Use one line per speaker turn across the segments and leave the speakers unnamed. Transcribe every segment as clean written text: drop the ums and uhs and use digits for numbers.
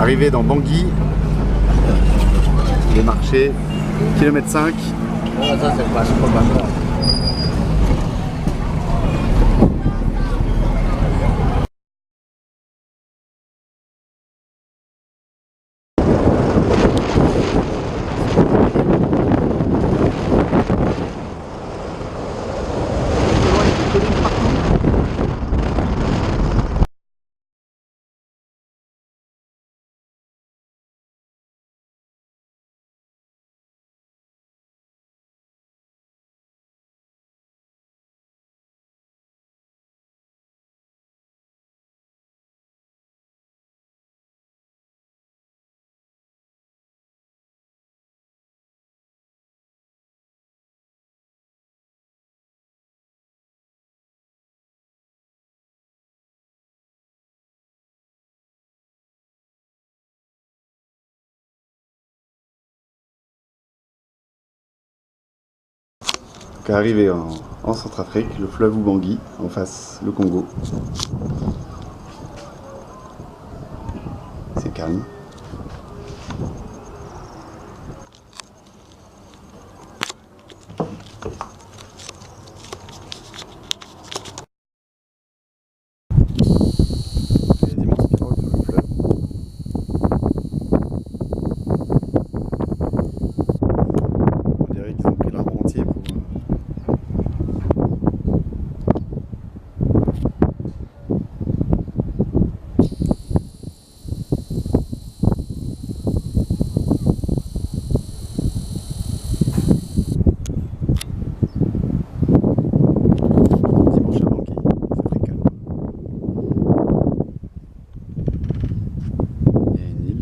Arrivé dans Bangui, les marchés, kilomètre 5.
Ça c'est pas grave.
Arrivé en Centrafrique, le fleuve Ubangi, en face le Congo. C'est calme. Il y a d'immenses pirogues sur le fleuve. On dirait qu'ils ont pris l'arbre entier pour...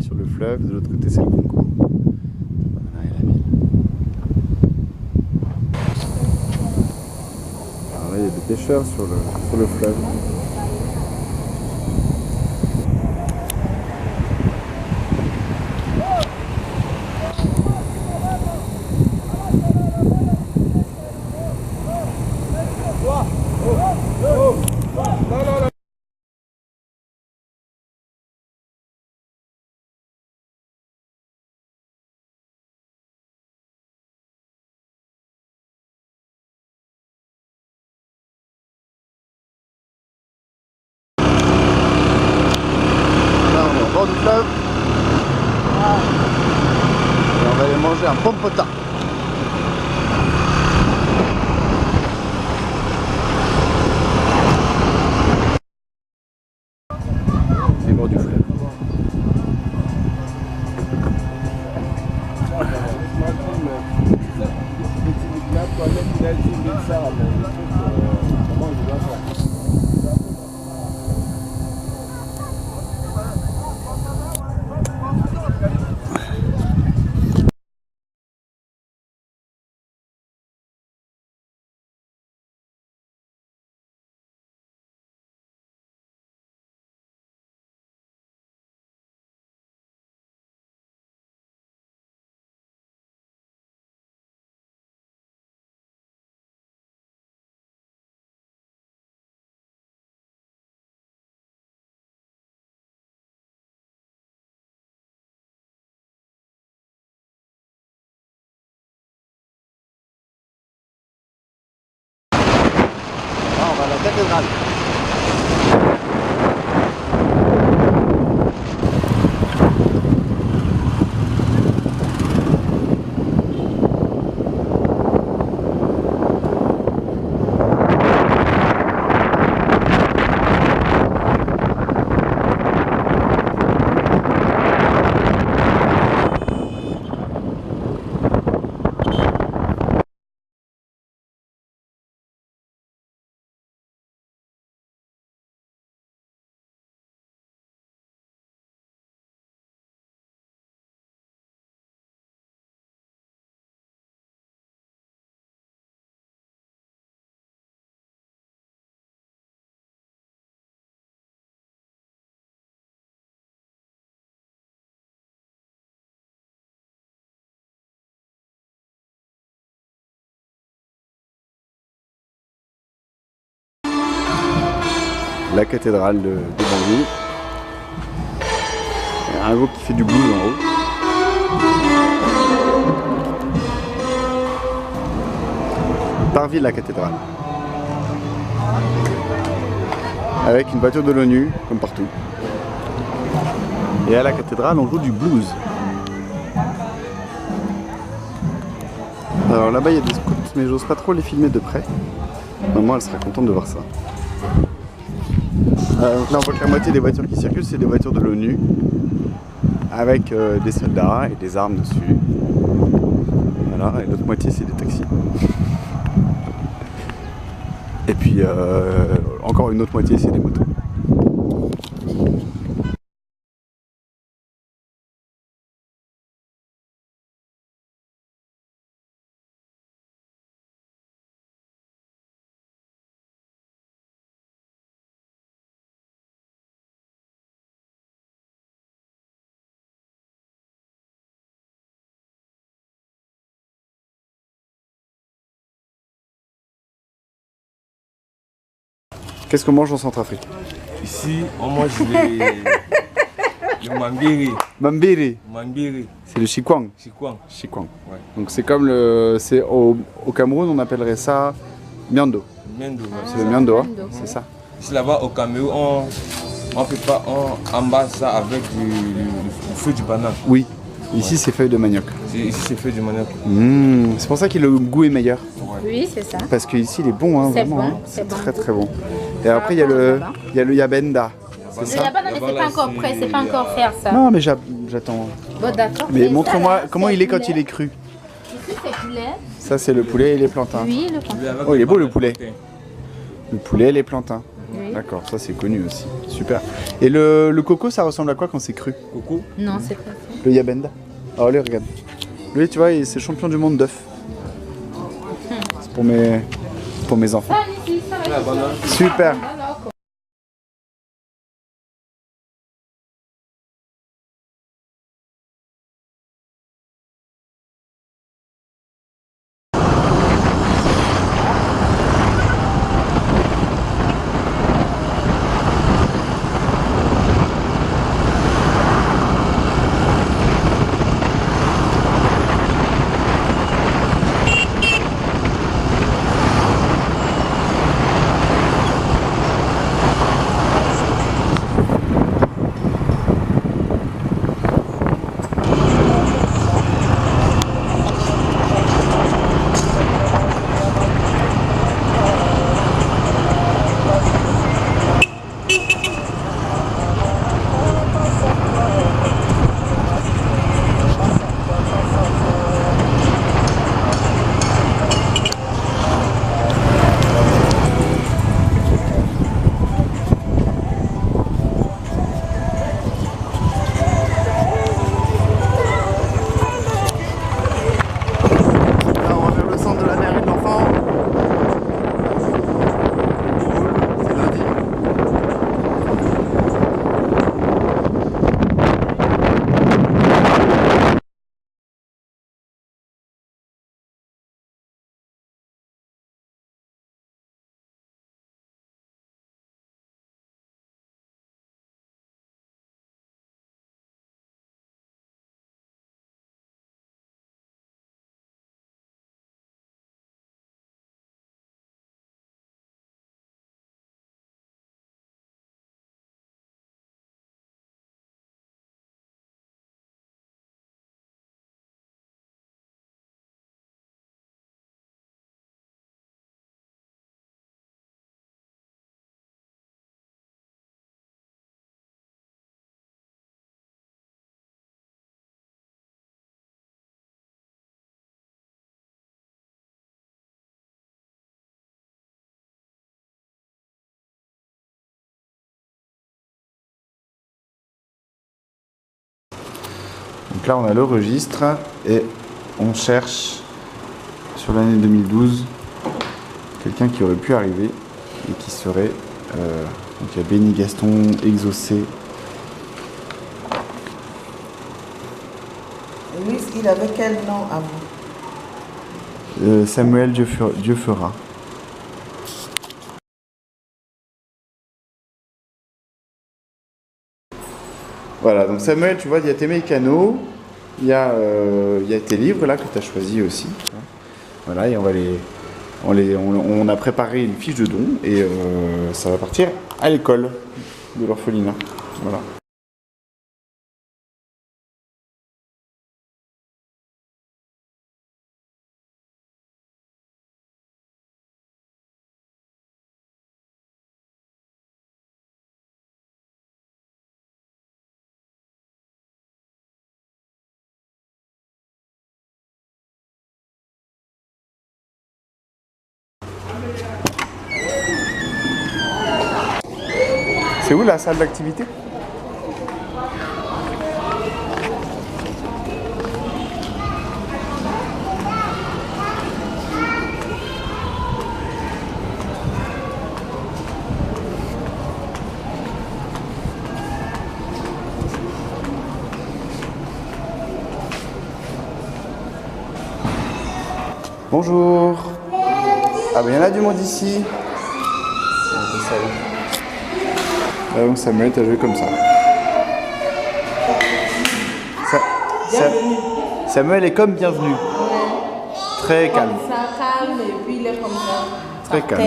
sur le fleuve, de l'autre côté c'est le Congo. Voilà, et la ville. Alors là il y a des pêcheurs sur le fleuve. Du fleuve et on va aller manger un pompota. C'est bord du fleuve. On va à la cathédrale. La cathédrale de Bangui. un groupe qui fait du blues en haut. Parvis la cathédrale. Avec une voiture de l'ONU, comme partout. Et à la cathédrale, on joue du blues. Alors là-bas, il y a des scouts, mais j'ose pas trop les filmer de près. Maman, elle sera contente de voir ça. Donc là, on voit que la moitié des voitures qui circulent, c'est des voitures de l'ONU. Avec des soldats et des armes dessus. Voilà, et l'autre moitié, c'est des taxis. Et puis, encore une autre moitié, c'est des motos. Qu'est-ce qu'on mange en Centrafrique?
Ici, on mange le mambiri.
Mambiri.
Mambiri.
C'est le chikwang.
Chikwang.
Chikwang.
Ouais.
Donc c'est comme le... c'est au Cameroun, on appellerait ça miando.
Mendo.
C'est le miando, hein, c'est ça.
Ici, là-bas, au Cameroun, on prépare, on emballe ça avec du feu du banane.
Oui. Ici, c'est feuilles de manioc.
Ici, c'est fait du manioc.
C'est pour ça que le goût est meilleur.
Oui, c'est ça.
Parce qu'ici, il est bon, hein,
C'est
vraiment.
bon,
Hein.
c'est bon.
Très très bon. Et après, il y a le yabenda. C'est
Le
ça?
là-bas, non, mais c'est pas encore prêt, c'est pas encore faire ça.
Non, mais j'attends.
Bon, d'accord.
Mais
ça,
montre-moi
là,
comment
c'est
il est quand
poulet.
il est cru.
Ici, c'est poulet.
Ça, c'est le poulet et les plantains.
Oui, le pain.
Oh, il est beau le poulet. Le poulet et les plantains.
Oui.
D'accord, ça c'est connu aussi. Super. Et le coco, ça ressemble à quoi quand c'est cru?
Coco.
Non, c'est pas ça.
Le yabenda. Oh, lui, regarde. Lui, tu vois, c'est champion du monde d'œufs. C'est pour mes enfants.
Ça, ici, ça va.
La banane.
Super. Là, on va vers le centre de la mer et de l'enfant. C'est lundi. Donc là, on a le registre et on cherche sur l'année 2012 quelqu'un qui aurait pu arriver et qui serait. Donc il y a Benny Gaston, Exaucé.
Lui, il avait quel nom avant?
Samuel Dieu-Fera. Voilà, donc Samuel, tu vois, il y a tes mécanos, il y a tes livres là que tu as choisis aussi. Voilà, et on a préparé une fiche de don et ça va partir à l'école de l'orphelinat. Voilà. C'est où la salle d'activité? Bonjour. Ah ben il y en a du monde ici. Ah, donc Samuel, t'as joué comme ça. Samuel est comme bienvenu. Très calme.
Ça calme et puis il est comme ça.
Très calme,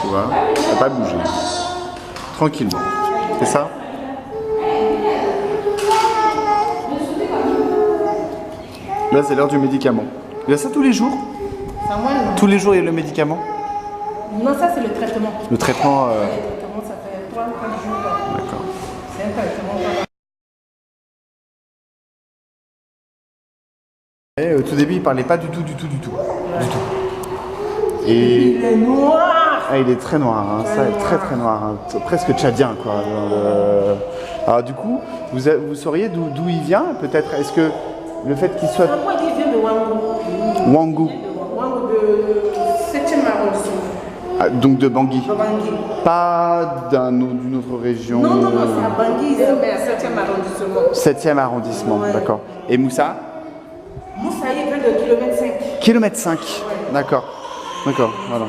tu vois. Il n'a pas bougé. Tranquillement. C'est ça? Là, c'est l'heure du médicament. Il y a ça tous les jours?
Samuel, non.
Tous les jours, il y a le médicament?
Non, ça c'est le traitement.
Le traitement...
Le traitement, ça fait 3 ou 4 jours.
D'accord.
C'est un traitement.
Et au tout début, il parlait pas du tout. Et
Il est noir.
ah, il est très noir, hein. Ça est très noir, hein. Presque tchadien quoi. Alors du coup, vous sauriez d'où il vient peut-être? Est-ce que le fait qu'il soit
Moi, il vient de Wangou.
Wangou,
Wangou de 7e arrondissement.
ah, donc de Bangui,
De Bangui.
pas d'une autre région?
Non, c'est à Bangui, il se met à 7e arrondissement.
7e arrondissement,
Ouais.
d'accord. Et Moussa?
Moussa, il vient de kilomètre 5.
Kilomètre 5, d'accord, voilà.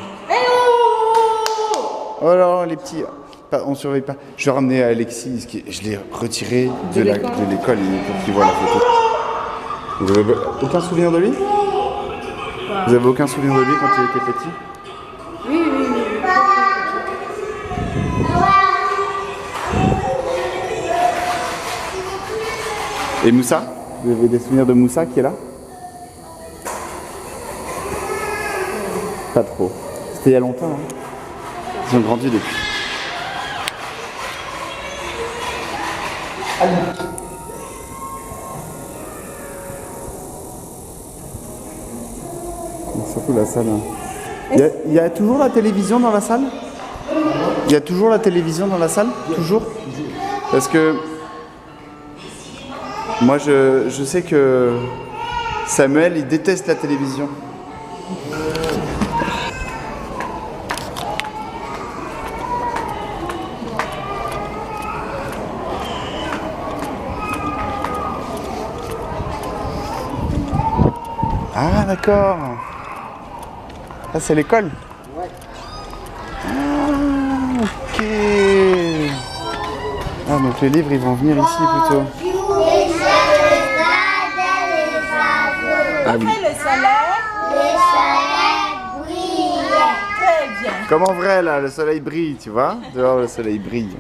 Oh là, les petits, on surveille pas. Je vais ramener Alexis, je l'ai retiré de l'école pour qu'il voit la photo. Vous avez aucun souvenir de lui? Vous avez aucun souvenir de lui quand il était petit?
Oui.
Et Moussa? Vous avez des souvenirs de Moussa qui est là? Pas trop. C'était il y a longtemps, hein. Ils ont grandi depuis. Surtout la salle. Il y a toujours la télévision dans la salle? Il y a toujours la télévision dans la salle? Toujours? Parce que moi je sais que Samuel il déteste la télévision. Ah d'accord. Ça c'est l'école? Ouais. Ah ok. Ah donc les livres ils vont venir ici plutôt. Ah oui.
Le soleil brille. Très bien.
Comme en vrai là, le soleil brille, tu vois? Dehors le soleil brille.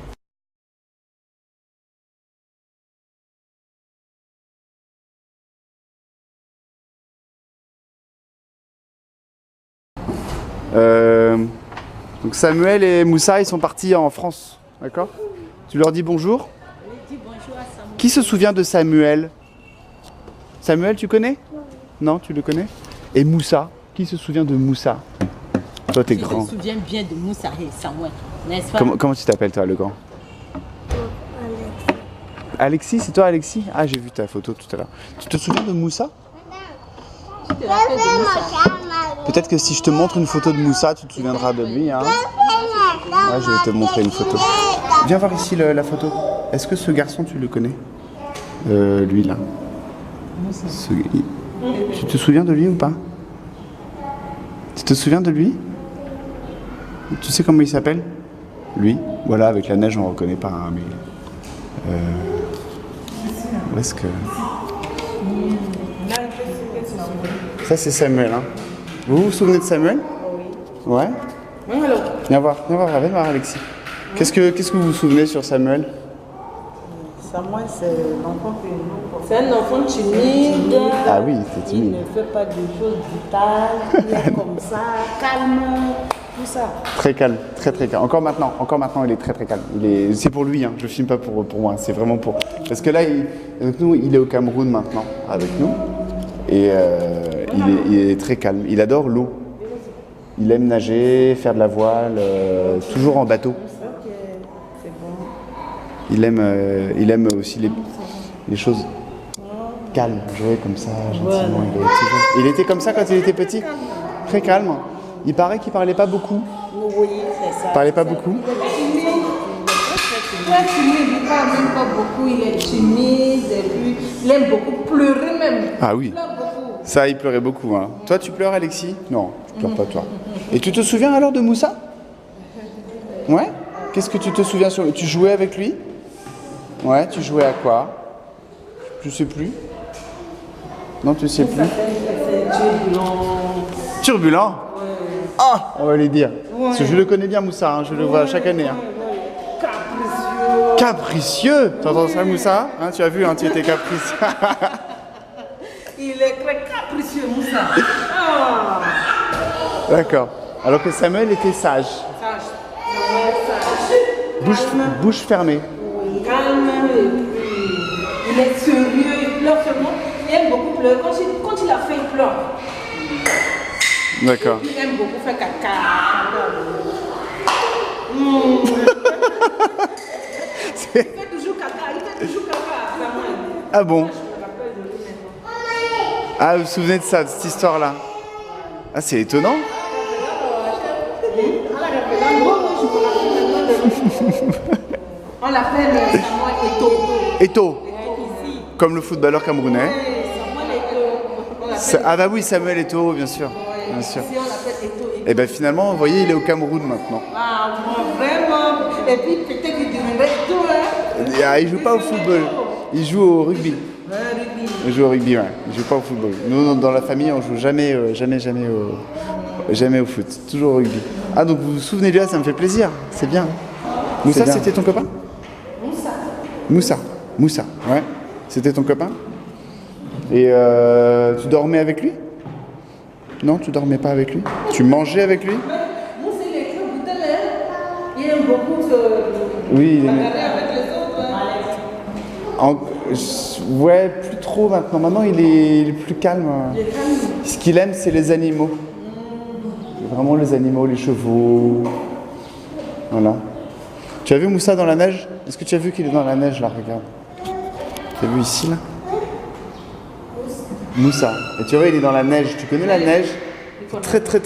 Donc Samuel et Moussa ils sont partis en France, d'accord? Tu leur dis bonjour? Qui se souvient de Samuel? Samuel tu connais? Non, tu le connais? Et Moussa? Qui se souvient de Moussa? Toi t'es grand.
Je me souviens bien de Moussa et Samuel, n'est-ce pas?
Comment tu t'appelles toi le grand? Alexis, c'est toi Alexis? Ah j'ai vu ta photo tout à l'heure. Tu te souviens de Moussa?
Tu te rappelles de Moussa?
Peut-être que si je te montre une photo de Moussa, tu te souviendras de lui. Hein. Ouais, je vais te montrer une photo. Viens voir ici la photo. Est-ce que ce garçon, tu le connais? Lui là. Tu te souviens de lui ou pas? Tu te souviens de lui? Tu sais comment il s'appelle? Lui. Voilà, avec la neige, on ne reconnaît pas. Hein, mais, est-ce que... Ça, c'est Samuel. Hein. Vous vous souvenez de Samuel? Oui. Ouais. Viens voir, Alexis. Qu'est-ce que vous vous souvenez sur Samuel?
Samuel, c'est l'enfant que nous. C'est un enfant timide.
Ah oui, c'est timide.
Il ne fait pas de choses brutales. Il est comme ça, calme, tout ça.
Très calme, très calme. Encore maintenant, il est très calme. C'est pour lui, hein. Je filme pas pour moi, c'est vraiment pour... Parce que là, il est au Cameroun maintenant, avec nous. Et il est très calme. Il adore l'eau. Il aime nager, faire de la voile, toujours en bateau. Il aime aussi les choses calmes, jouer comme ça, gentiment. Il était comme ça quand il était petit, très calme. Il paraît qu'il parlait pas beaucoup.
Oui, c'est ça.
Il parlait pas beaucoup.
Très timide, il ne parle même pas beaucoup, il est timide, et puis il aime beaucoup pleurer même.
Ah oui.
Il pleure beaucoup.
Ça, il pleurait beaucoup. Hein. Toi, tu pleures, Alexis? Non, tu pleures pas, toi. Et tu te souviens alors de Moussa? Ouais. Qu'est-ce que tu te souviens sur... Tu jouais avec lui? Ouais, tu jouais à quoi? Je sais plus. Non, tu sais plus.
C'est turbulent.
Turbulent? Ah, on va les dire. Parce que je le connais bien, Moussa. Hein. Je le vois chaque année. Hein.
Capricieux.
Capricieux. T'entends ça, Moussa? Hein, tu as vu, hein, tu étais capricieux.
Il est très capricieux, Moussa. Ah.
D'accord. Alors que Samuel était sage.
Sage. Samuel, sage.
Bouche fermée.
Calme, et puis il est sérieux, il pleure seulement. Il aime beaucoup pleurer. Quand il a faim, il pleure.
D'accord.
Il aime beaucoup faire caca. Il fait toujours caca, Samuel.
Ah bon? Ah, vous vous souvenez de ça, de cette histoire-là? Ah, c'est étonnant.
On l'appelle Samuel Eto'o.
Eto'o. Comme le footballeur camerounais. Ah bah oui, Samuel Eto'o, bien sûr. Bien sûr.
Ici, on l'appelle Eto'o.
Et bien finalement, vous voyez, il est au Cameroun maintenant.
Ah, vraiment. Et puis peut-être qu'il deviendrait Eto'o, hein.
Ah, il joue pas au football, il joue au rugby. Il joue au rugby, ouais. Il joue pas au football. Nous, dans la famille, on joue jamais au foot. Toujours au rugby. Ah, donc vous vous souvenez de lui, ça me fait plaisir. C'est bien. Moussa, c'était ton copain? Moussa, ouais. C'était ton copain? Et tu dormais avec lui? Non, tu dormais pas avec lui? Tu mangeais avec lui?
Moussa, il est très brutal, hein. Il aime beaucoup se
Oui, il aimait.
bagarrer avec les autres, hein.
Ouais, plus trop maintenant. Maintenant, il est plus calme.
Il est calme.
Ce qu'il aime, c'est les animaux. Vraiment les animaux, les chevaux. Voilà. Tu as vu Moussa dans la neige? Est-ce que tu as vu qu'il est dans la neige là? Regarde. Tu as vu ici là? Moussa. Et tu vois, il est dans la neige. Tu connais la neige? Très froid.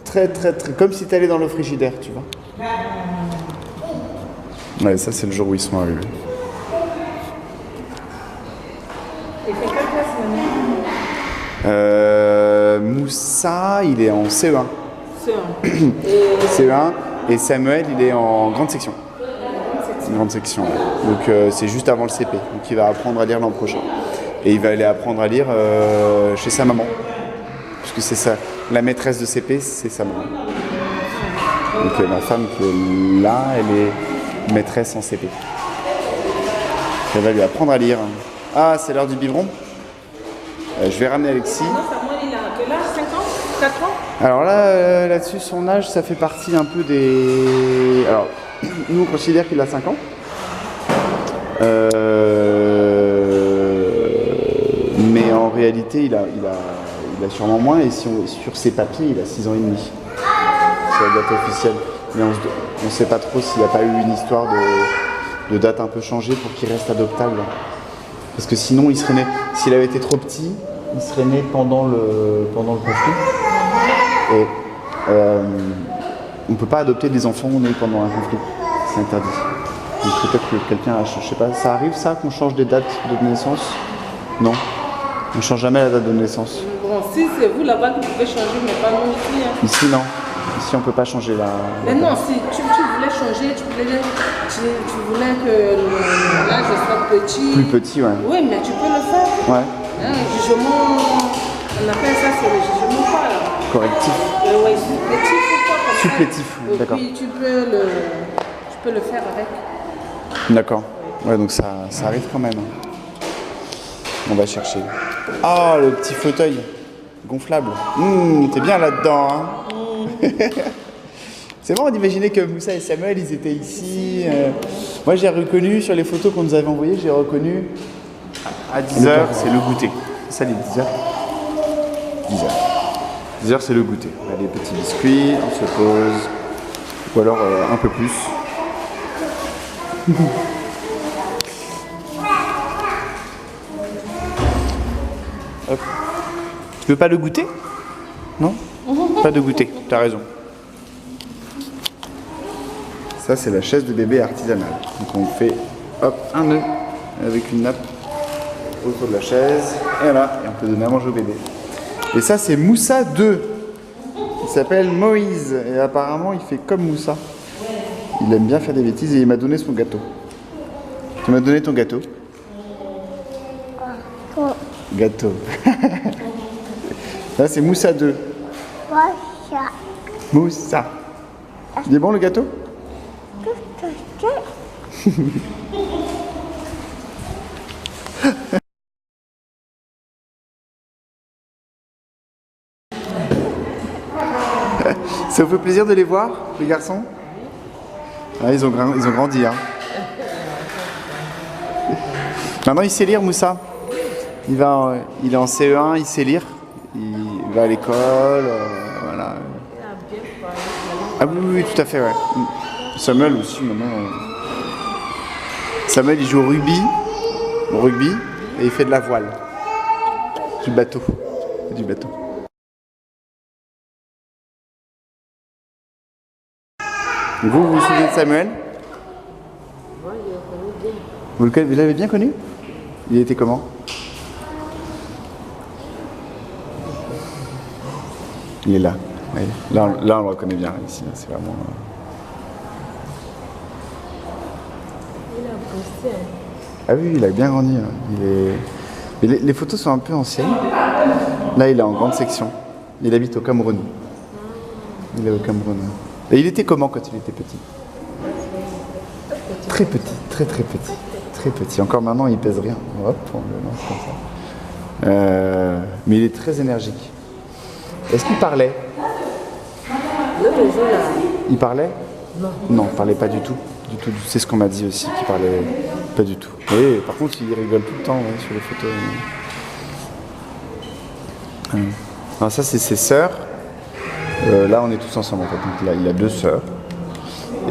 Très. Comme si tu allais dans le frigidaire, tu vois. Ouais, ça c'est le jour où ils sont arrivés.
Il fait quelle classe maintenant?
Moussa, il est en CE1.
CE1.
CE1 et Samuel, il est en grande section. Une grande section. Ouais. Donc c'est juste avant le CP. Donc il va apprendre à lire l'an prochain. Et il va aller apprendre à lire chez sa maman. Puisque c'est ça. La maîtresse de CP, c'est sa maman. Donc ma femme qui est là, elle est maîtresse en CP. Elle va lui apprendre à lire. Ah, c'est l'heure du biberon. Je vais ramener Alexis.
Non, Samuel, il a quel âge? 5 ans? 4 ans?
Alors là, là-dessus, son âge, ça fait partie un peu des... Alors, nous, on considère qu'il a 5 ans. Mais en réalité, il a sûrement moins. Et si sur ses papiers, il a 6 ans et demi. C'est la date officielle. Mais on ne sait pas trop s'il n'y a pas eu une histoire de date un peu changée pour qu'il reste adoptable. Parce que sinon, il serait né... S'il avait été trop petit, il serait né pendant le conflit. Et on ne peut pas adopter des enfants nés pendant un conflit. C'est interdit. Donc peut-être que quelqu'un a... Je sais pas, ça arrive ça qu'on change des dates de naissance? Non. On ne change jamais la date de naissance.
Bon, si c'est vous là-bas qui pouvez changer, mais pas nous ici. Hein.
Ici, non. Ici, on peut pas changer la...
Mais non, si tu voulais changer, tu voulais que l'âge soit petit.
Plus petit, ouais.
Oui, mais tu peux le faire.
Ouais,
Hein, jugement, on appelle ça, c'est le jugement quoi là.
correctif.
Ouais, supplétif ou quoi comme ça.
Supplétif,
Et
d'accord.
puis tu peux le faire avec.
D'accord. Ouais, donc ça arrive quand même. On va chercher. Ah, le petit fauteuil gonflable. T'es bien là-dedans, hein. C'est bon d'imaginer que Moussa et Samuel, ils étaient ici. Moi, j'ai reconnu sur les photos qu'on nous avait envoyées, j'ai reconnu à 10h, c'est le goûter. C'est ça les 10h 10h. 10h, c'est le goûter. On a des petits biscuits, on se pose. Ou alors un peu plus. Hop. Tu veux pas le goûter? Non? Pas de goûter, t'as raison. Ça, c'est la chaise de bébé artisanale. Donc on fait hop, un nœud avec une nappe autour de la chaise. Et voilà, et on peut donner à manger au bébé. Et ça, c'est Moussa 2. Il s'appelle Moïse. Et apparemment, il fait comme Moussa. Il aime bien faire des bêtises et il m'a donné son gâteau. Tu m'as donné ton gâteau? Gâteau. Là, c'est Moussa 2. Moussa. Il est bon le gâteau? Ça vous fait plaisir de les voir, les garçons? Ah, ils ont grandi. Hein. Maintenant, il sait lire, Moussa. Il est en CE1, il sait lire. Il va à l'école. Voilà. Ah oui, tout à fait, ouais. Samuel aussi, maintenant. Samuel, il joue au rugby, et il fait de la voile. Du bateau. Vous vous souvenez de Samuel? Vous l'avez bien connu? Il était comment? Il est là. Oui. Là, on le reconnaît bien. Ici, c'est vraiment... Ah oui, il a bien grandi. Mais les photos sont un peu anciennes. Là, il est en grande section. Il habite au Cameroun. Il est au Cameroun. Et il était comment quand il était petit? Très petit, très petit. Très petit. Encore maintenant, il pèse rien. Hop, on le lance comme ça. Mais il est très énergique. Est-ce qu'il parlait? Il parlait? Non, il parlait pas du tout. C'est ce qu'on m'a dit aussi, qu'il parlait pas du tout. Et par contre, il rigole tout le temps sur les photos. Alors ça, c'est ses sœurs. Là, on est tous ensemble en fait. Donc là, il a 2 sœurs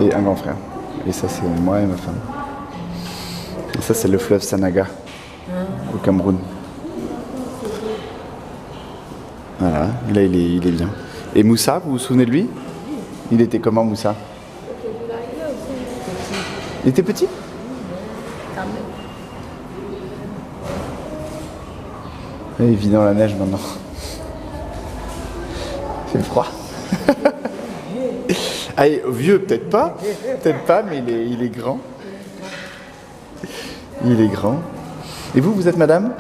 et un grand frère. Et ça, c'est moi et ma femme. Et ça, c'est le fleuve Sanaga au Cameroun. Voilà, là, il est bien. Et Moussa, vous vous souvenez de lui? Il était comment, Moussa? Il était petit? Il vit dans la neige maintenant. C'est froid. Ah, vieux, peut-être pas, mais il est grand. Il est grand. Et vous êtes madame?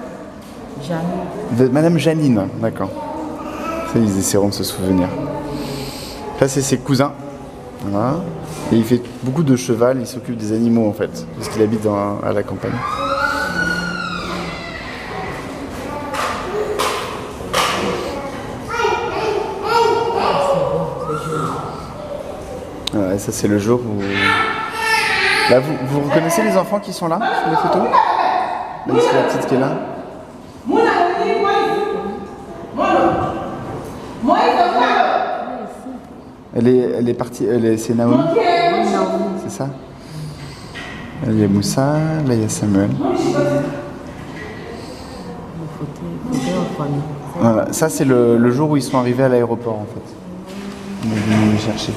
Janine.
Vous êtes madame Janine, d'accord. Ça, ils essaieront de se souvenir. Là, c'est ses cousins. Voilà. Et il fait beaucoup de cheval, il s'occupe des animaux en fait, parce qu'il habite à la campagne. Ouais, ça c'est le jour où... Là, vous reconnaissez les enfants qui sont là, sur les photos? Là, ici, la petite qui est là. Elle est partie, c'est Naomi? C'est ça? Là, il y a Moussa, là il y a Samuel. Voilà, ça c'est le jour où ils sont arrivés à l'aéroport en fait. On est venu les chercher.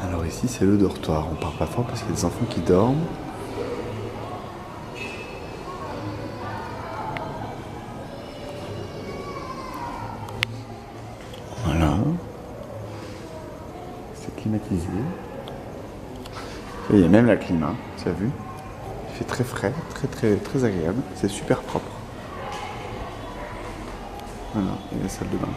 Alors ici, c'est le dortoir. On parle pas fort parce qu'il y a des enfants qui dorment. Voilà. C'est climatisé. Et il y a même la clim, hein, tu as vu? Il fait très frais, très agréable. C'est super propre. Voilà, et la salle de bain.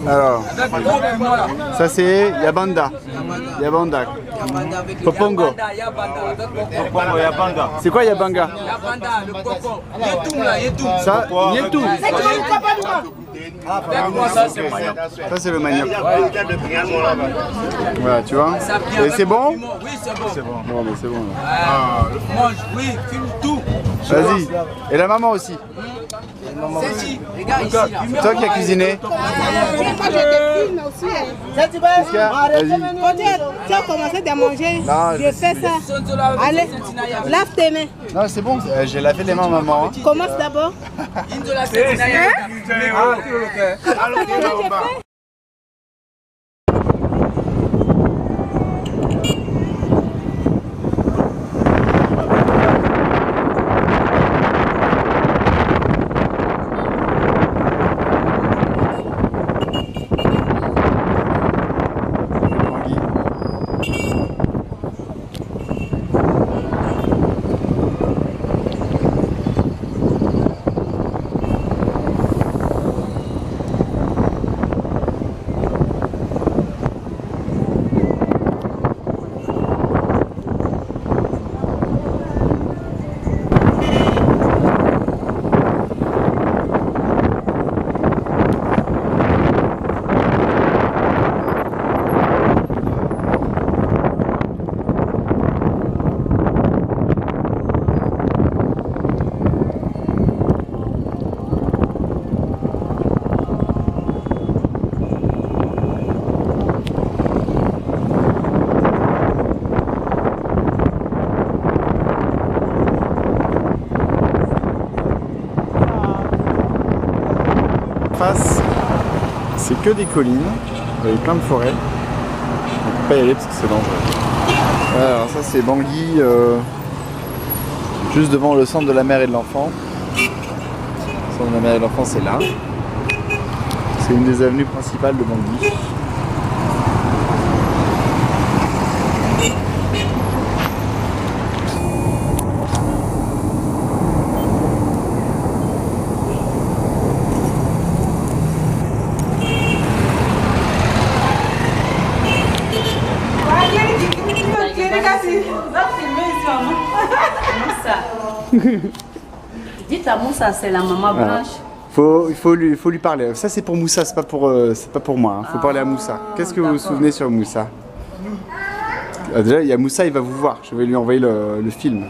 Alors, ça c'est Yabanda. Yabanda. Popongo. C'est quoi Yabanga? Ça, Yetou. Ça c'est le manioc. Voilà, tu vois. Et c'est bon?
Oui, c'est bon.
C'est bon. Bon, mais c'est bon.
Mange, oui, fume tout.
Vas-y. Et la maman aussi.
C'est ici. Regarde ici. Là.
C'est toi qui as cuisiné?
Moi, je te filme aussi.
Qu'est-ce qu'il y a? Vas-y.
Quand tu as commencé à manger,
Non,
je fais ça. Allez, lave tes mains.
Non, c'est bon. J'ai lavé les mains, maman.
Commence d'abord.
Face, c'est que des collines, il y a plein de forêts. On ne peut pas y aller parce que c'est dangereux. Alors ça c'est Bangui, juste devant le centre de la mère et de l'enfant. Le centre de la mère et de l'enfant c'est là. C'est une des avenues principales de Bangui.
Dites à Moussa, c'est la maman blanche.
Il faut lui parler. Ça c'est pour Moussa, c'est pas pour moi. Il faut parler à Moussa. Qu'est-ce que vous vous souvenez sur Moussa? Déjà, il y a Moussa, il va vous voir. Je vais lui envoyer le film.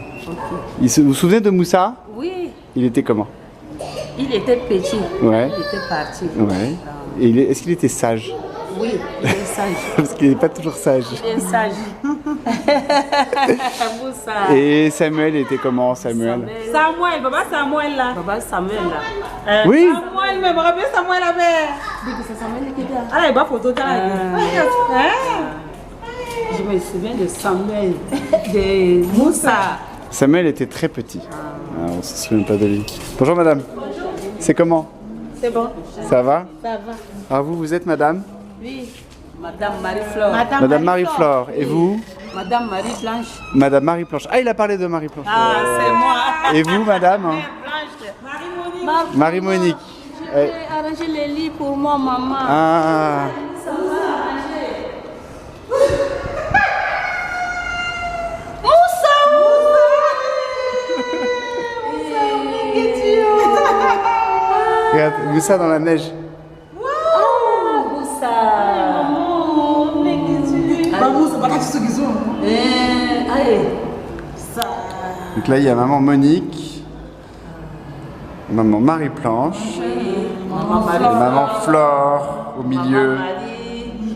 Vous vous souvenez de Moussa?
Oui,
Il était comment?
il était petit.
Ouais.
Il était parti.
Ouais. Et est-ce qu'il était sage?
Oui, il est sage.
Parce qu'il n'est pas toujours sage.
Il est sage. Moussa.
Et Samuel était comment, Samuel?
Samuel, papa Samuel là.
Papa Samuel là.
Oui.
Samuel, mais me rappelle Samuel avait.
C'est Samuel qui est là.
Ah, il va photo de
Je me souviens de Samuel, de Moussa.
Samuel était très petit. Ah, on ne se souvient pas de lui. Bonjour madame. C'est comment?
C'est bon.
Ça va?
Ça va.
Ah vous êtes madame?
Oui, Madame Marie-Flore.
Madame Marie-Flore. Et vous?
Madame Marie-Blanche.
Madame Marie-Planche. Ah, il a parlé de Marie-Planche.
Ah, c'est moi.
Et vous, madame? Marie-Monique.
J'ai arrangé les lits pour moi, maman.
Ah. Regarde, Moussa dans la neige.
Allez, ça.
Donc là, il y a maman Monique, maman Marie-Planche,
Maman
et maman Flore au milieu.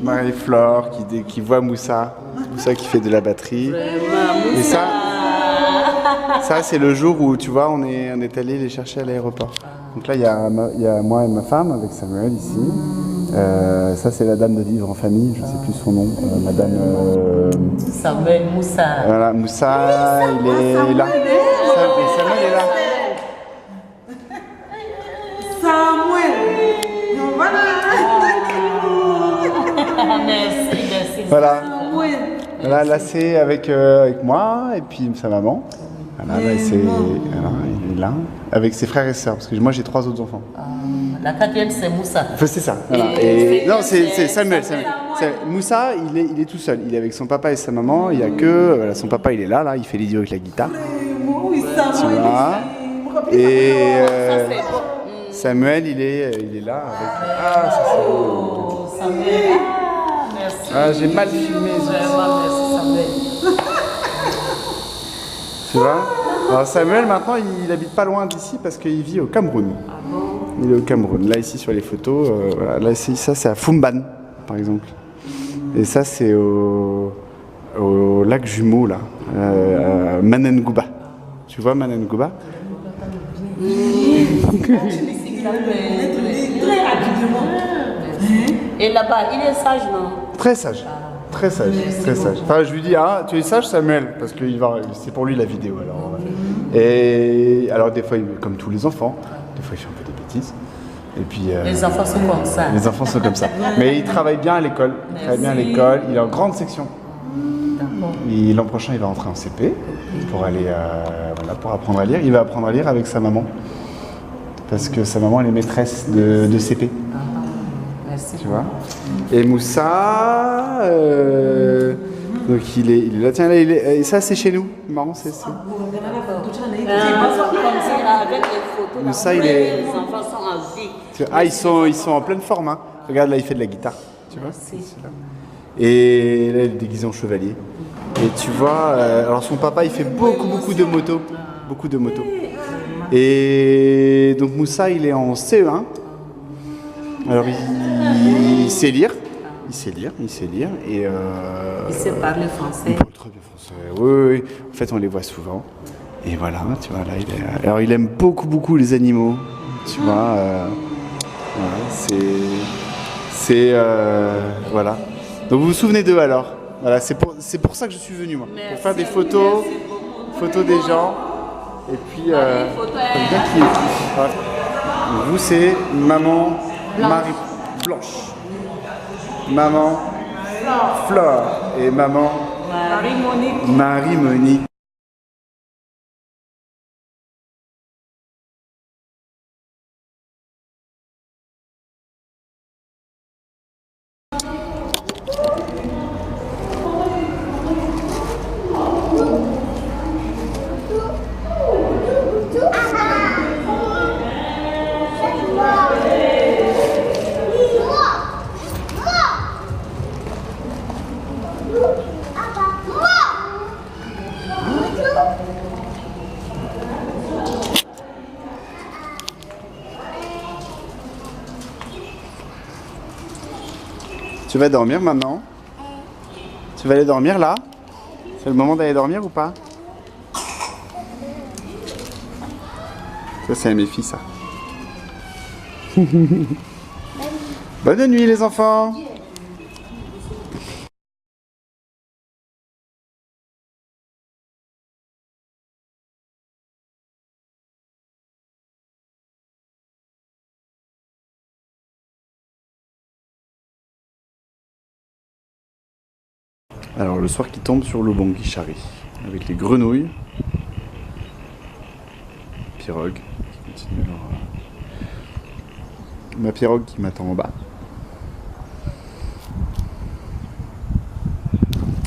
Marie-Flore qui voit Moussa. Moussa qui fait de la batterie. Et ça c'est le jour où, tu vois, on est allé les chercher à l'aéroport. Donc là, il y a moi et ma femme avec Samuel ici. Ça, c'est la dame de vivre en famille, je ne sais plus son nom. Madame...
Samuel Moussa.
Voilà, Moussa, il est là. Samuel est là.
Samuel. Voilà.
Merci.
Voilà.
Samuel.
Là c'est avec moi et puis sa maman. Voilà, là, il est là. Avec ses frères et sœurs, parce que moi j'ai 3 autres enfants.
La 4e, c'est Moussa.
Enfin, c'est ça. Voilà. Et non, c'est Samuel. Moussa, il est tout seul. Il est avec son papa et sa maman. Il y a que voilà, son papa, il est là, il fait l'idiot avec la guitare.
Oui,
Tu
Samuel.
vois. Et Samuel, il est là avec. Ah, ça c'est beau.
Oh, Samuel. Merci.
Ah, j'ai mal filmé.
Vraiment, merci, Samuel.
Tu vois. Alors Samuel, maintenant, il habite pas loin d'ici parce qu'il vit au Cameroun. Il est au Cameroun. Là, ici, sur les photos, voilà. Là, ça, c'est à Fumban, par exemple. Et ça, c'est au lac jumeau, là, à Manengouba. Tu vois Manengouba?
Très rapidement.
Et là-bas, il est sage, non?
Très sage. Très sage, très sage. Enfin, je lui dis, ah, tu es sage, Samuel, parce que c'est pour lui la vidéo. Alors, et alors, des fois, comme tous les enfants, des fois, il fait un peu des bêtises. Et puis,
Les enfants sont comme ça.
les enfants sont comme ça. Mais il travaille bien à l'école. Il est en grande section. Et l'an prochain, il va rentrer en CP pour aller, pour apprendre à lire. Il va apprendre à lire avec sa maman. Parce que sa maman, elle est maîtresse de CP.
Merci.
Tu vois. Et Moussa, donc il est là. Tiens, là, et ça, c'est chez nous. Marrant, c'est.
Avec les photos,
Moussa, il est.
les enfants sont en vie.
Ah, ils sont en pleine forme. Hein. Regarde, là, il fait de la guitare. Tu vois. Et là, il est déguisé en chevalier. Et tu vois, alors son papa, il fait beaucoup de motos. Beaucoup de motos. Et donc Moussa, il est en CE1. Alors il sait lire. Il sait lire. Et
Il sait parler français.
il parle très bien français. Oui. En fait, on les voit souvent. Et voilà, tu vois, là, alors il aime beaucoup les animaux. Tu vois, voilà, voilà. Donc vous vous souvenez d'eux alors? Voilà, c'est pour ça que je suis venu moi. Pour faire des photos des gens. Et puis, bien qui est qui. Voilà. Vous, c'est maman Marie-Blanche. Maman Flore. Et maman Marie-Monique. Tu vas dormir maintenant? Tu vas aller dormir là? C'est le moment d'aller dormir ou pas? Ça c'est à mes filles ça. Bonne nuit les enfants! Alors le soir qui tombe sur le bon Guichari, avec les grenouilles, pirogue qui continue leur... ma pirogue qui m'attend en bas.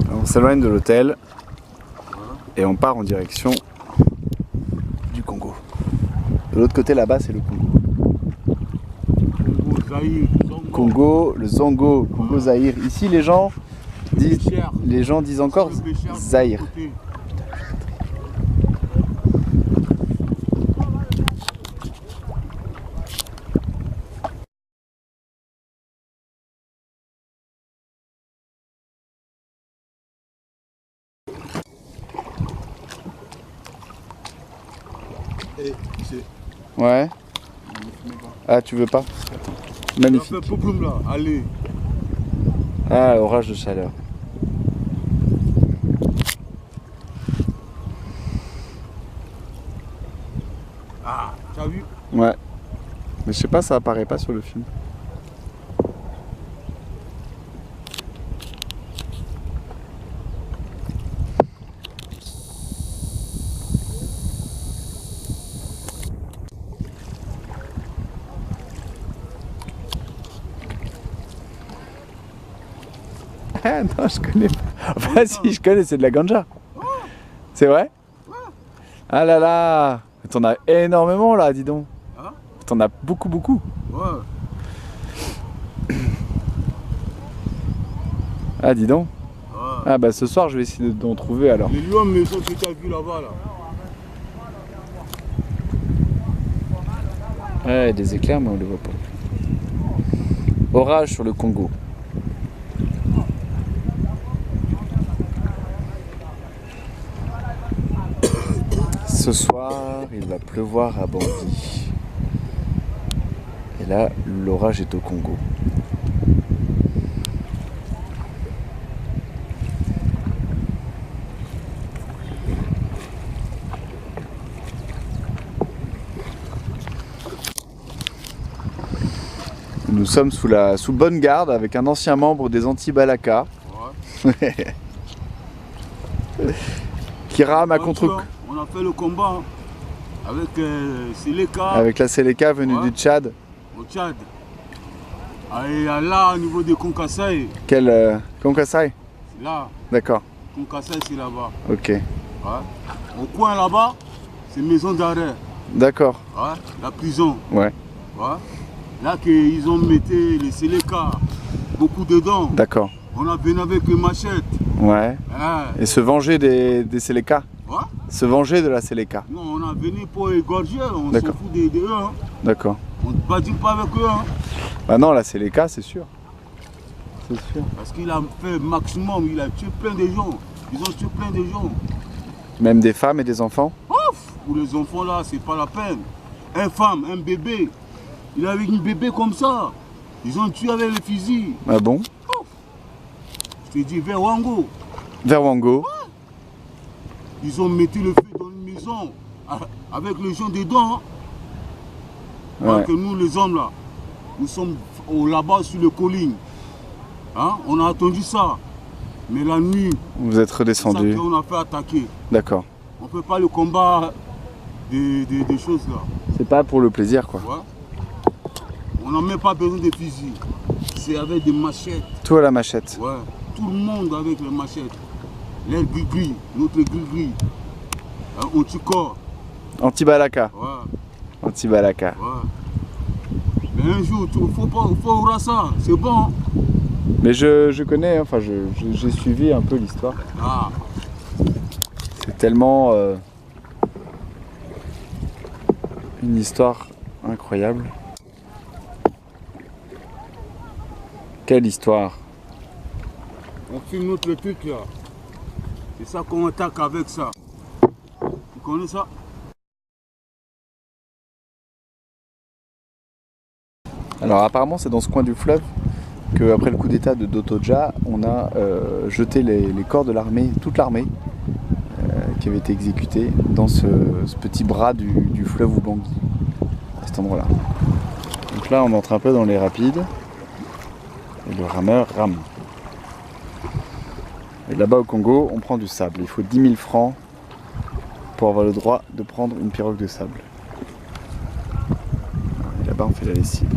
Alors, on s'éloigne de l'hôtel et on part en direction du Congo. De l'autre côté là-bas c'est le Congo. Congo, le Zongo, Congo Zaïre. Ici les gens Les gens disent encore Zaïre. Ouais. Ah, tu veux pas? Magnifique.
Allez.
Ah, orage de chaleur.
Ah, tu as vu?
Ouais. Mais je sais pas, ça apparaît pas sur le film. Ah non, je connais pas. Enfin, si, je connais, c'est de la ganja. C'est vrai? Ah là là. T'en as énormément là, dis donc.
Hein?
T'en as beaucoup, beaucoup.
Ouais.
Ah, dis donc.
Ouais.
Ah bah ce soir, je vais essayer d'en trouver alors.
Les lions maison que tu as vu là-bas là.
Ouais, des éclairs, mais on les voit pas. Orage sur le Congo. Ce soir, il va pleuvoir à Bangui. Et là, l'orage est au Congo. Nous sommes sous bonne garde avec un ancien membre des Anti-Balaka. Ouais. Qui rame à contre...
On a fait le combat avec Seleka.
Avec la Seleka venue du Tchad.
Au Tchad. Et là, au niveau de Konkassai.
Quel Konkassai?
Là.
D'accord.
Konkassai, c'est là-bas.
Ok.
Ouais. Au coin là-bas, c'est maison d'arrêt.
D'accord.
Ouais. La prison.
Ouais.
Ouais. Là qu'ils ont mis les Seleka, beaucoup dedans.
D'accord.
On a venu avec une machette.
Ouais.
Ouais.
Et se venger des Seleka?
Ouais.
Se venger de la Seleka?
Non, on a venu pour égorger, on s'en fout de eux. Hein.
D'accord.
On ne va dire pas avec eux. Hein.
Bah non, la Seleka, c'est sûr. C'est sûr.
Parce qu'il a fait maximum, il a tué plein de gens. Ils ont tué plein de gens.
Même des femmes et des enfants?
Ouf. Pour les enfants là, c'est pas la peine. Une femme, un bébé. Il avait une bébé comme ça. Ils ont tué avec le fusil.
Ah bon?
Ouf. Je te dis, vers Wango.
Vers Wango?
Ils ont mis le feu dans une maison avec les gens dedans. Hein.
Ouais.
Alors que nous, les hommes là, nous sommes là-bas sur le collines. Hein? On a attendu ça. Mais la nuit,
vous êtes redescendu.
on a fait attaquer.
D'accord.
On ne fait pas le combat des choses là.
C'est pas pour le plaisir quoi.
Ouais. On n'a même pas besoin de fusils. C'est avec des machettes.
Tout à la machette.
Ouais. Tout le monde avec les machettes. L'air gris-gris, notre gris-gris. Anti-corps.
Anti-Balaka.
Ouais.
Anti-Balaka.
Ouais. Mais un jour, il faut voir ça. C'est bon. Hein?
Mais je connais, enfin j'ai suivi un peu l'histoire.
Ah.
C'est tellement une histoire incroyable. Quelle histoire!
On filme notre truc là. C'est ça qu'on attaque avec ça. Tu connais ça?
Alors apparemment c'est dans ce coin du fleuve qu'après le coup d'état de Dotoja, on a jeté les corps de l'armée, toute l'armée qui avait été exécutée dans ce petit bras du fleuve Ubangi, à cet endroit-là. Donc là on entre un peu dans les rapides et le rameur rame. Et là-bas au Congo, on prend du sable. Il faut 10 000 francs pour avoir le droit de prendre une pirogue de sable. Et là-bas on fait la lessive.